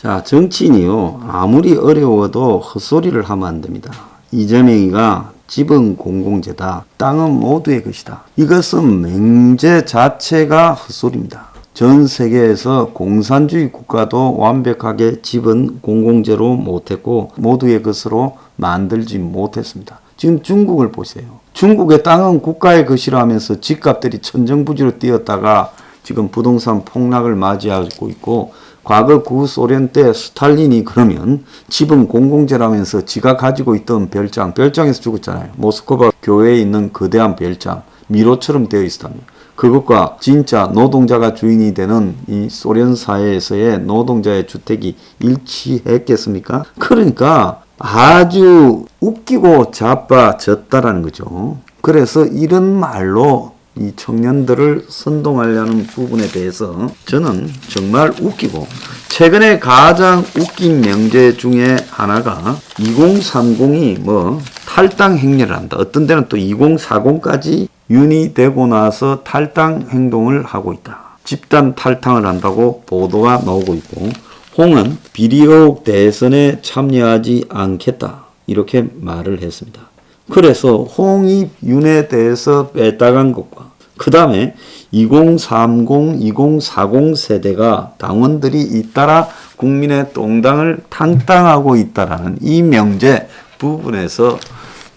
자, 정치인이요. 아무리 어려워도 헛소리를 하면 안 됩니다. 이재명이가 집은 공공재다. 땅은 모두의 것이다. 이것은 맹제 자체가 헛소리입니다. 전 세계에서 공산주의 국가도 완벽하게 집은 공공재로 못했고 모두의 것으로 만들지 못했습니다. 지금 중국을 보세요. 중국의 땅은 국가의 것이라 하면서 집값들이 천정부지로 뛰었다가 지금 부동산 폭락을 맞이하고 있고, 과거 구소련 때 스탈린이 그러면 집은 공공재라면서 지가 가지고 있던 별장에서 죽었잖아요. 모스크바 교회에 있는 거대한 별장, 미로처럼 되어 있었다며. 그것과 진짜 노동자가 주인이 되는 이 소련 사회에서의 노동자의 주택이 일치했겠습니까? 그러니까 아주 웃기고 자빠졌다라는 거죠. 그래서 이런 말로 이 청년들을 선동하려는 부분에 대해서 저는 정말 웃기고, 최근에 가장 웃긴 명제 중에 하나가 2030이 탈당 행렬을 한다. 어떤 데는 또 2040까지 윤이되고 나서 탈당 행동을 하고 있다. 집단 탈당을 한다고 보도가 나오고 있고, 홍은 비리 의혹 대선에 참여하지 않겠다. 이렇게 말을 했습니다. 그래서 홍이 윤에 대해서 뺐다간 것과 그 다음에 2030, 2040 세대가 당원들이 잇따라 국민의 동당을 탕당하고 있다라는 이 명제 부분에서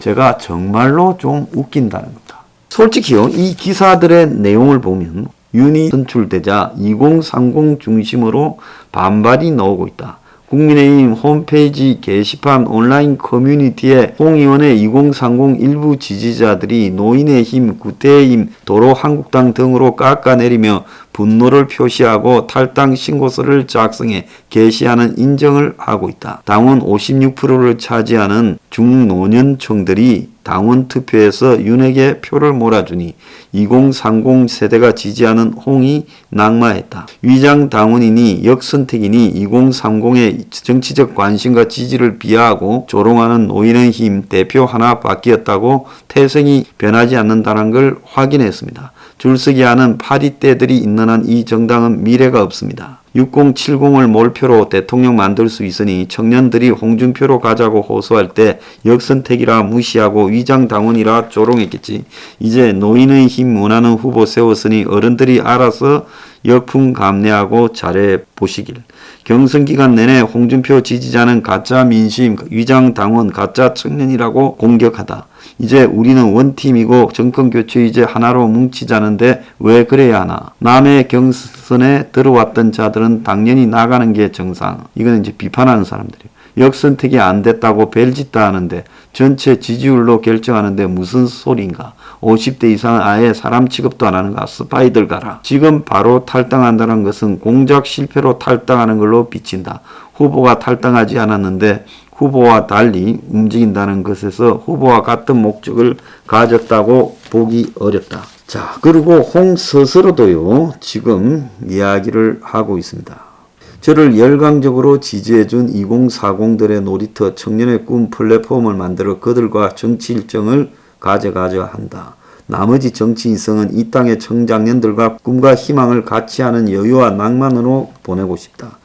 제가 정말로 좀 웃긴다는 겁니다. 솔직히요, 이 기사들의 내용을 보면 윤이 선출되자 2030 중심으로 반발이 나오고 있다. 국민의힘 홈페이지 게시판 온라인 커뮤니티에 홍 의원의 2030 일부 지지자들이 노인의힘, 구태의힘, 도로한국당 등으로 깎아내리며 분노를 표시하고 탈당 신고서를 작성해 게시하는 인정을 하고 있다. 당원 56%를 차지하는 중노년층들이 당원 투표에서 윤에게 표를 몰아주니 2030 세대가 지지하는 홍이 낙마했다. 위장 당원이니 역선택이니 2030의 정치적 관심과 지지를 비하하고 조롱하는 노인의힘 대표 하나 바뀌었다고 태생이 변하지 않는다는 걸 확인했습니다. 줄서기 하는 파리떼들이 있는 한 이 정당은 미래가 없습니다. 6070을 몰표로 대통령 만들 수 있으니 청년들이 홍준표로 가자고 호소할 때 역선택이라 무시하고 위장당원이라 조롱했겠지. 이제 노인의 힘 원하는 후보 세웠으니 어른들이 알아서 역풍 감내하고 잘해보시길. 경선기간 내내 홍준표 지지자는 가짜 민심, 위장당원, 가짜 청년이라고 공격하다. 이제 우리는 원팀이고 정권교체 이제 하나로 뭉치자는데 왜 그래야 하나. 남의 경선에 들어왔던 자들은 당연히 나가는 게 정상. 이거는 이제 비판하는 사람들이에요. 역선택이 안 됐다고 벨짓다 하는데 전체 지지율로 결정하는데 무슨 소리인가. 50대 이상은 아예 사람 취급도 안 하는가. 스파이들 가라. 지금 바로 탈당한다는 것은 공작 실패로 탈당하는 걸로 비친다. 후보가 탈당하지 않았는데 후보와 달리 움직인다는 것에서 후보와 같은 목적을 가졌다고 보기 어렵다. 자, 그리고 홍 스스로도요, 지금 이야기를 하고 있습니다. 저를 열광적으로 지지해준 2040들의 놀이터 청년의 꿈 플랫폼을 만들어 그들과 정치 일정을 가져가려 한다. 나머지 정치 인생은 이 땅의 청장년들과 꿈과 희망을 같이 하는 여유와 낭만으로 보내고 싶다.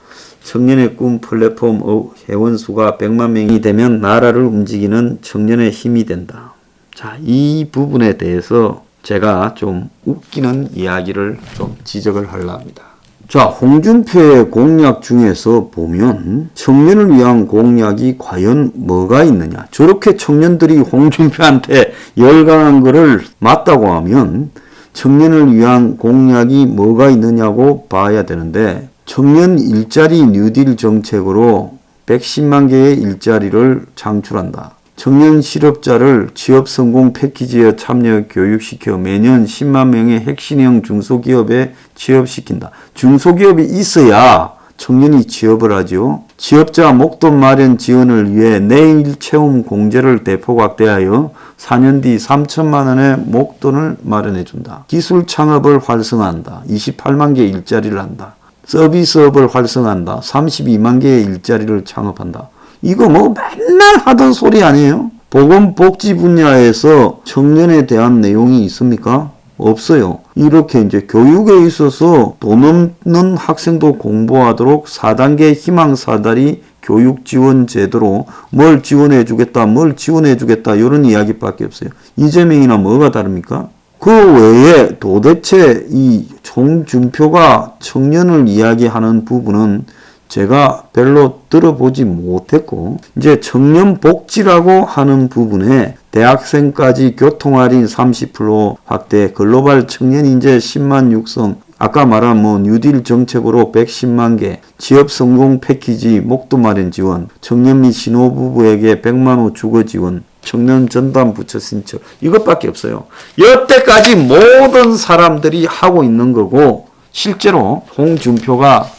청년의 꿈 플랫폼 회원수가 100만 명이 되면 나라를 움직이는 청년의 힘이 된다. 자, 이 부분에 대해서 제가 좀 웃기는 이야기를 좀 지적을 하려 합니다. 자, 홍준표의 공약 중에서 보면 청년을 위한 공약이 과연 뭐가 있느냐. 저렇게 청년들이 홍준표한테 열광한 거를 맞다고 하면 청년을 위한 공약이 뭐가 있느냐고 봐야 되는데, 청년 일자리 뉴딜 정책으로 110만 개의 일자리를 창출한다. 청년 실업자를 취업성공 패키지에 참여 교육시켜 매년 10만 명의 핵심형 중소기업에 취업시킨다. 중소기업이 있어야 청년이 취업을 하죠. 취업자 목돈 마련 지원을 위해 내일 채움 공제를 대폭 확대하여 4년 뒤 3천만 원의 목돈을 마련해 준다. 기술 창업을 활성화한다. 28만 개 일자리를 한다. 서비스업을 활성화한다. 32만 개의 일자리를 창업한다. 이거 맨날 하던 소리 아니에요? 보건복지 분야에서 청년에 대한 내용이 있습니까? 없어요. 이렇게 이제 교육에 있어서 돈 없는 학생도 공부하도록 4단계 희망사다리 교육 지원 제도로 뭘 지원해 주겠다, 뭘 지원해 주겠다, 이런 이야기밖에 없어요. 이재명이나 뭐가 다릅니까? 그 외에 도대체 이 홍준표가 청년을 이야기하는 부분은 제가 별로 들어보지 못했고, 이제 청년 복지라고 하는 부분에 대학생까지 교통할인 30% 확대, 글로벌 청년 인재 10만 육성, 아까 말한 뉴딜 정책으로 110만 개, 취업 성공 패키지 목돈 마련 지원, 청년 및 신혼부부에게 100만 원 주거 지원, 청년 전담 부처 신청, 이것밖에 없어요. 여태까지 모든 사람들이 하고 있는 거고, 실제로 홍준표가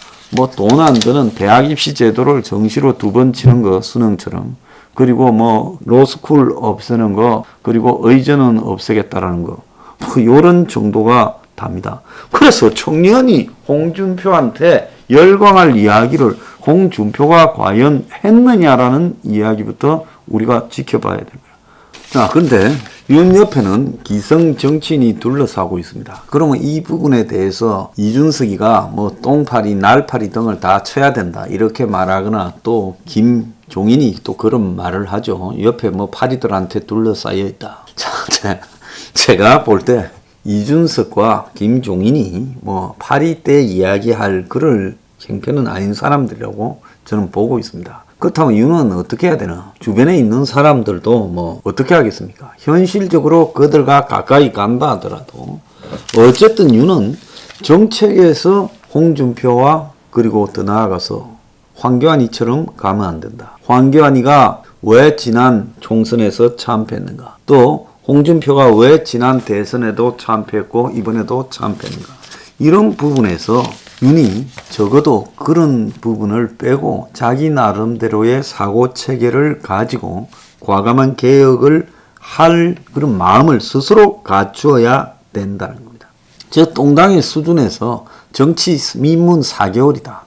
돈 안 드는 대학 입시 제도를 정시로 2번 치는 거, 수능처럼. 그리고 로스쿨 없애는 거, 그리고 의전은 없애겠다라는 거. 요런 정도가 답니다. 그래서 청년이 홍준표한테 열광할 이야기를 홍준표가 과연 했느냐라는 이야기부터 우리가 지켜봐야 됩니다. 자, 그런데 윤 옆에는 기성 정치인이 둘러싸고 있습니다. 그러면 이 부분에 대해서 이준석이가 똥파리, 날파리 등을 다 쳐야 된다, 이렇게 말하거나, 또 김종인이 또 그런 말을 하죠. 옆에 파리들한테 둘러싸여 있다. 자, 제가 볼 때 이준석과 김종인이 파리 때 이야기할 그럴 형편은 아닌 사람들이라고 저는 보고 있습니다. 그렇다면 윤은 어떻게 해야 되나? 주변에 있는 사람들도 어떻게 하겠습니까? 현실적으로 그들과 가까이 간다 하더라도 어쨌든 윤은 정책에서 홍준표와 그리고 더 나아가서 황교안이처럼 가면 안 된다. 황교안이가 왜 지난 총선에서 참패했는가? 또 홍준표가 왜 지난 대선에도 참패했고 이번에도 참패했는가? 이런 부분에서 윤이 적어도 그런 부분을 빼고 자기 나름대로의 사고 체계를 가지고 과감한 개혁을 할 그런 마음을 스스로 갖추어야 된다는 겁니다. 저 똥당의 수준에서 정치 입문 4개월이다.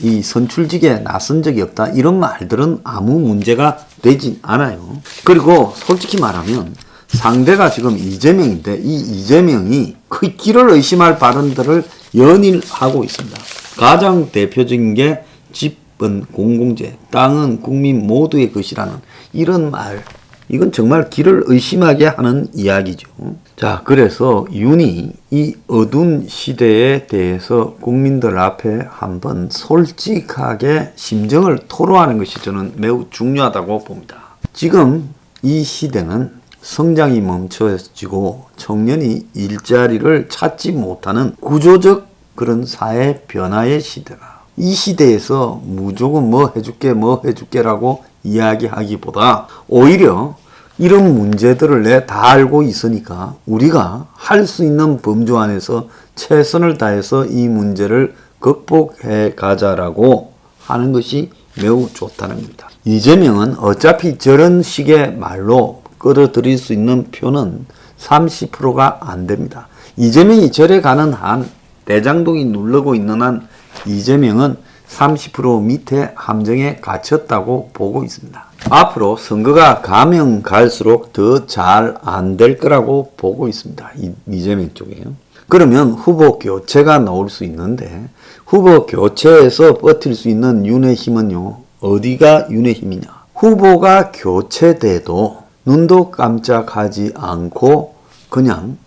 이 선출직에 나선 적이 없다. 이런 말들은 아무 문제가 되진 않아요. 그리고 솔직히 말하면 상대가 지금 이재명인데 이 이재명이 그 길을 의심할 발언들을 연일하고 있습니다. 가장 대표적인 게 집은 공공재, 땅은 국민 모두의 것이라는 이런 말. 이건 정말 길을 의심하게 하는 이야기죠. 자, 그래서 윤이 이 어두운 시대에 대해서 국민들 앞에 한번 솔직하게 심정을 토로하는 것이 저는 매우 중요하다고 봅니다. 지금 이 시대는 성장이 멈춰지고 청년이 일자리를 찾지 못하는 구조적 그런 사회 변화의 시대라. 이 시대에서 무조건 해줄게라고 이야기하기보다 오히려 이런 문제들을 다 알고 있으니까 우리가 할 수 있는 범주 안에서 최선을 다해서 이 문제를 극복해 가자라고 하는 것이 매우 좋다는 겁니다. 이재명은 어차피 저런 식의 말로 끌어들일 수 있는 표는 30%가 안 됩니다. 이재명이 절에 가는 한, 대장동이 누르고 있는 한 이재명은 30% 밑에 함정에 갇혔다고 보고 있습니다. 앞으로 선거가 가면 갈수록 더 잘 안 될 거라고 보고 있습니다. 이재명 쪽에요. 그러면 후보 교체가 나올 수 있는데 후보 교체에서 버틸 수 있는 윤의 힘은요, 어디가 윤의 힘이냐? 후보가 교체돼도 눈도 깜짝하지 않고 그냥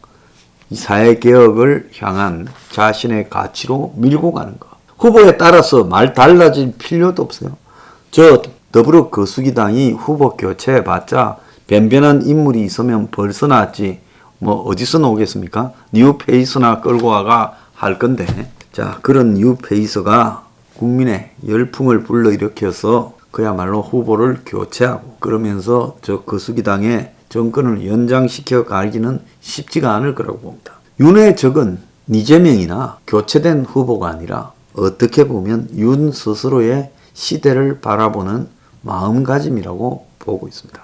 이 사회개혁을 향한 자신의 가치로 밀고 가는 것. 후보에 따라서 말 달라질 필요도 없어요. 저 더불어 거수기당이 후보 교체해봤자 변변한 인물이 있으면 벌써 나왔지 어디서 나오겠습니까? 뉴페이스나 끌고 와가 할 건데, 자, 그런 뉴페이스가 국민의 열풍을 불러일으켜서 그야말로 후보를 교체하고 그러면서 저 거수기당의 정권을 연장시켜 가기는 쉽지가 않을 거라고 봅니다. 윤의 적은 이재명이나 교체된 후보가 아니라 어떻게 보면 윤 스스로의 시대를 바라보는 마음가짐이라고 보고 있습니다.